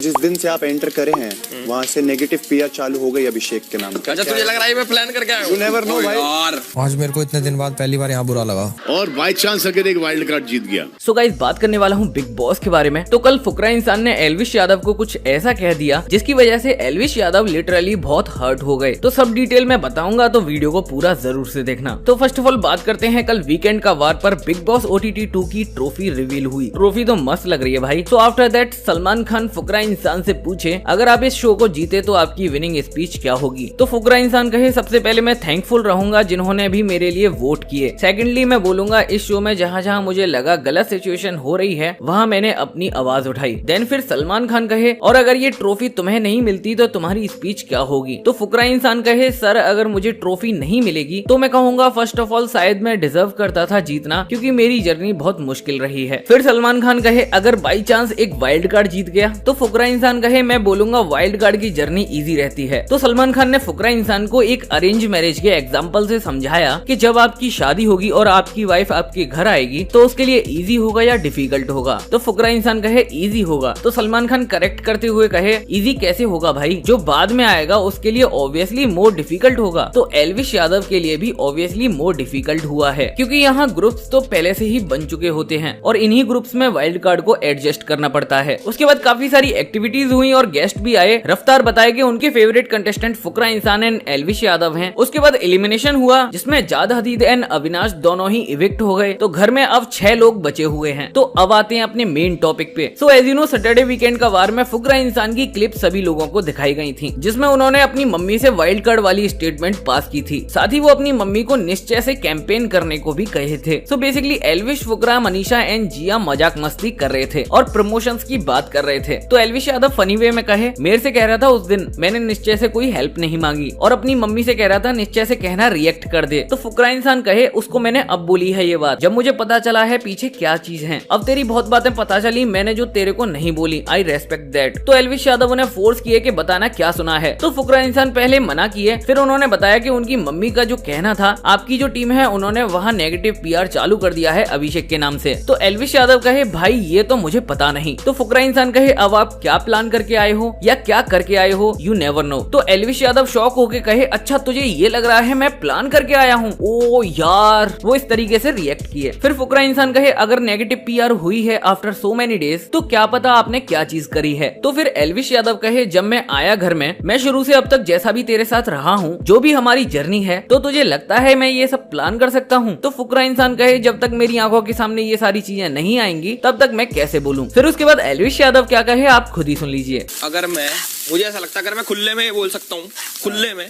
जिस दिन से आप एंटर करे हैं वहाँ से नेगेटिव पीआर चालू हो गई अभिषेक के नाम। अच्छा तुझे लग रहा है मैं प्लान करके आया हूँ? You never know भाई। आज मेरे को इतने दिन बाद पहली बार यहाँ बुरा लगा और बाय चांस अगर एक वाइल्ड कार्ड जीत गया। सो गाइस बात करने वाला हूँ बिग बॉस के बारे में। तो कल फुकरा इंसान ने एल्विश यादव को कुछ ऐसा कह दिया जिसकी वजह से एल्विश यादव लिटरली बहुत हर्ट हो गए। तो सब डिटेल में बताऊंगा, तो वीडियो को पूरा जरूर से देखना। तो फर्स्ट ऑफ ऑल बात करते हैं कल वीकेंड का वार पर बिग बॉस OTT 2 की ट्रॉफी रिवील हुई। ट्रॉफी तो मस्त लग रही है भाई। तो आफ्टर दैट सलमान खान फुकरा इंसान से पूछे अगर आप इस शो को जीते तो आपकी विनिंग स्पीच क्या होगी। तो फुकरा इंसान कहे सबसे पहले मैं थैंकफुल रहूंगा जिन्होंने भी मेरे लिए वोट किए। सेकेंडली मैं बोलूंगा इस शो में जहाँ जहाँ मुझे लगा गलत सिचुएशन हो रही है वहाँ मैंने अपनी आवाज उठाई। देन फिर सलमान खान कहे और अगर ये ट्रॉफी तुम्हें नहीं मिलती तो तुम्हारी स्पीच क्या होगी। तो फुकरा इंसान कहे सर अगर मुझे ट्रॉफी नहीं मिलेगी तो मैं कहूंगा फर्स्ट ऑफ ऑल शायद मैं डिजर्व करता था जीतना क्योंकि मेरी जर्नी बहुत मुश्किल रही है। फिर सलमान खान कहे अगर बाई चांस एक वाइल्ड कार्ड जीत गया। तो फुकरा इंसान कहे मैं बोलूंगा वाइल्ड कार्ड की जर्नी इजी रहती है। तो सलमान खान ने फुकरा इंसान को एक अरेंज मैरिज के एग्जाम्पल से समझाया कि जब आपकी शादी होगी और आपकी वाइफ आपके घर आएगी तो उसके लिए इजी होगा या डिफिकल्ट होगा। तो फुकरा इंसान कहे इजी होगा। तो सलमान खान करेक्ट करते हुए कहे इजी कैसे होगा भाई, जो बाद में आएगा उसके लिए ऑब्वियसली मोर डिफिकल्ट होगा। तो एल्विश यादव के लिए भी ऑब्वियसली मोर डिफिकल्ट हुआ है क्योंकि यहाँ ग्रुप्स तो पहले से ही बन चुके होते हैं और इन्हीं ग्रुप्स में वाइल्ड कार्ड को एडजस्ट करना पड़ता है। उसके बाद काफी सारी एक्टिविटीज हुई और गेस्ट भी आए। रफ्तार बताए कि उनके फेवरेट कंटेस्टेंट फुकरा इंसान एंड एल्विश यादव हैं। उसके बाद एलिमिनेशन हुआ जिसमें जाद हदीद एंड अविनाश दोनों ही इविक्ट हो गए। तो घर में अब 6 लोग बचे हुए हैं। तो अब आते हैं अपने मेन टॉपिक पे। So as you know Saturday weekend का वार में फुकरा इंसान की क्लिप सभी लोगों को दिखाई गई थी जिसमें उन्होंने अपनी मम्मी से वाइल्ड कार्ड वाली स्टेटमेंट पास की थी। साथ ही वो अपनी मम्मी को निश्चय से कैंपेन करने को भी कहे थे। So basically Elvish, Fukra, Manisha and Jiya मजाक मस्ती कर रहे थे और प्रमोशंस की बात कर रहे थे। तो एल्विश यादव फनी वे में कहे मेरे से कह रहा था उस दिन मैंने निश्चय से कोई हेल्प नहीं मांगी और अपनी मम्मी से कह रहा था निश्चय से कहना रिएक्ट कर दे। तो फुकरा इंसान कहे उसको मैंने अब बोली है ये बात जब मुझे पता चला है पीछे क्या चीज है। अब तेरी बहुत बातें पता चली मैंने जो तेरे को नहीं बोली, आई रेस्पेक्ट दैट। तो एल्विश यादव ने फोर्स किए कि बताना क्या सुना है। तो फुकरा इंसान पहले मना किए, फिर उन्होंने बताया कि उनकी मम्मी का जो कहना था आपकी जो टीम है उन्होंने वहाँ नेगेटिव PR चालू कर दिया है अभिषेक के नाम से। तो एल्विश यादव कहे भाई ये तो मुझे पता नहीं। तो फुकरा इंसान कहे अब आप क्या प्लान करके आए हो या क्या करके आए हो, यू नेवर नो। तो एल्विश यादव शॉक होके कहे अच्छा तुझे ये लग रहा है मैं प्लान करके आया हूँ, ओ यार। वो इस तरीके से रिएक्ट किए। फिर फुकरा इंसान कहे अगर नेगेटिव PR हुई है आफ्टर सो मेनी डेज तो क्या पता आपने क्या चीज करी है। तो फिर एल्विश यादव कहे जब मैं आया घर में मैं शुरू से अब तक जैसा भी तेरे साथ रहा हूँ जो भी हमारी जर्नी है तो तुझे लगता है मैं ये सब प्लान कर सकता हूँ। तो फुकरा इंसान कहे जब तक मेरी आंखों के सामने ये सारी चीजें नहीं आएंगी तब तक मैं कैसे बोलूँ। फिर उसके बाद एल्विश यादव क्या कहे आप खुद ही सुन लीजिए। अगर मुझे ऐसा लगता है अगर मैं खुले में बोल सकता हूँ, खुले में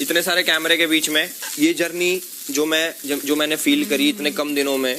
इतने सारे कैमरे के बीच में ये जर्नी जो मैंने फील करी इतने कम दिनों में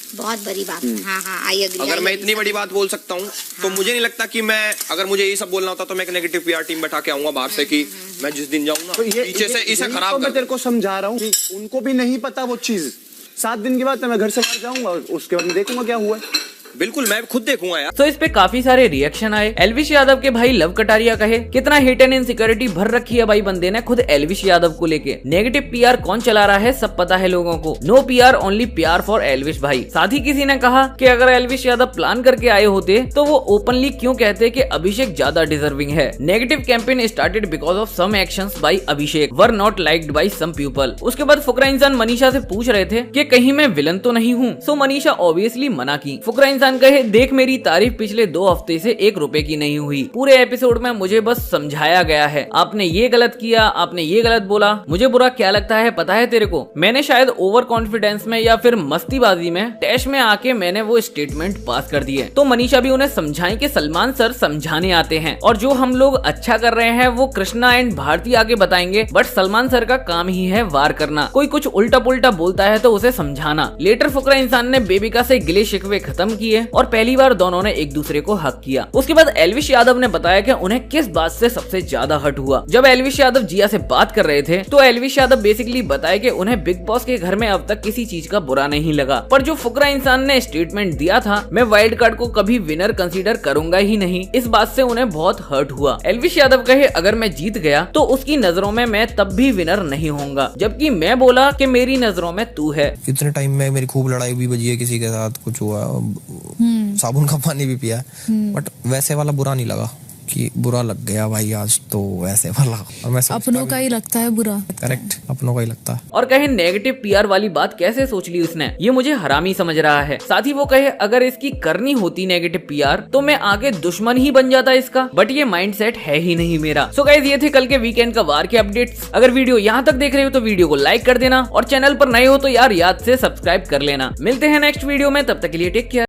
बहुत बड़ी बात है। हाँ, आई एग्री। अगर मैं इतनी बड़ी बात बोल सकता हूँ तो मुझे नहीं लगता कि मैं अगर मुझे ये सब बोलना होता तो मैं एक नेगेटिव PR टीम बैठा के आऊंगा बाहर से कि मैं जिस दिन जाऊंगा तो पीछे से इसे खराब कर। मैं तेरे को समझा रहा हूँ उनको भी नहीं पता वो चीज। 7 दिन के बाद मैं घर से बाहर जाऊंगा उसके बाद देखूंगा क्या हुआ है। बिल्कुल मैं खुद देखूंगा यार। तो इस पे काफी सारे रिएक्शन आए। एल्विश यादव के भाई लव कटारिया कहे कितना हेट एंड इनसिक्योरिटी भर रखी है भाई बंदे ने खुद एल्विश यादव को लेके। नेगेटिव PR कौन चला रहा है सब पता है लोगों को। No PR only PR for Elvish भाई। साथ ही किसी ने कहा कि अगर एल्विश यादव प्लान करके आए होते तो वो ओपनली क्यों कहते कि अभिषेक ज्यादा डिजर्विंग है। Negative campaign started because of some actions by Abhishek were not liked by some people. उसके बाद फुकरा इंसान मनीषा से पूछ रहे थे कि कहीं मैं विलन तो नहीं हूँ। सो मनीषा ऑब्वियसली मना की। फुकरा इंसान कहे देख मेरी तारीफ पिछले 2 हफ्ते से 1 रुपए की नहीं हुई। पूरे एपिसोड में मुझे बस समझाया गया है आपने ये गलत किया, आपने ये गलत बोला। मुझे बुरा क्या लगता है पता है तेरे को, मैंने शायद ओवर कॉन्फिडेंस में या फिर मस्तीबाजी में टैश में आके मैंने वो स्टेटमेंट पास कर दिए। तो मनीषा भी उन्हें समझाएं कि सलमान सर समझाने आते हैं और जो हम लोग अच्छा कर रहे हैं वो कृष्णा एंड भारती आगे बताएंगे बट सलमान सर का काम ही है वार करना। कोई कुछ उल्टा पुल्टा बोलता है तो उसे समझाना। लेटर फुकरा इंसान ने बेबिका से गिले शिकवे खत्म किए और पहली बार दोनों ने एक दूसरे को हक किया। उसके बाद एल्विश यादव ने बताया कि उन्हें किस बात से सबसे ज्यादा हर्ट हुआ। जब एल्विश यादव जिया से बात कर रहे थे तो एल्विश यादव बेसिकली बताया कि उन्हें बिग बॉस के घर में अब तक किसी चीज का बुरा नहीं लगा, पर जो फुकरा इंसान ने स्टेटमेंट दिया था मैं वाइल्ड कार्ड को कभी विनर कंसीडर करूंगा ही नहीं, इस बात से उन्हें बहुत हर्ट हुआ। एल्विश यादव कहे अगर मैं जीत गया तो उसकी नजरों में मैं तब भी विनर नहीं होऊंगा, जबकि मैं बोला कि मेरी नजरों में तू है। इतने टाइम में मेरी खूब लड़ाई भी बजी है, किसी के साथ कुछ हुआ, साबुन का पानी भी पिया, बट वैसे वाला बुरा नहीं लगा। कि बुरा लग गया भाई आज तो वैसे वाला। और मैं अपनों का ही लगता है बुरा। करेक्ट, अपनों का ही लगता है। और कहे नेगेटिव पीआर वाली बात कैसे सोच ली उसने, ये मुझे हरामी समझ रहा है। साथ ही वो कहे अगर इसकी करनी होती नेगेटिव पीआर तो मैं आगे दुश्मन ही बन जाता इसका, बट ये माइंडसेट है ही नहीं मेरा। सो गाइस ये थे कल के वीकेंड का वार के अपडेट्स। अगर वीडियो यहाँ तक देख रहे हो तो वीडियो को लाइक कर देना और चैनल पर नए हो तो यार याद से सब्सक्राइब कर लेना। मिलते हैं नेक्स्ट वीडियो में, तब तक के लिए टेक केयर।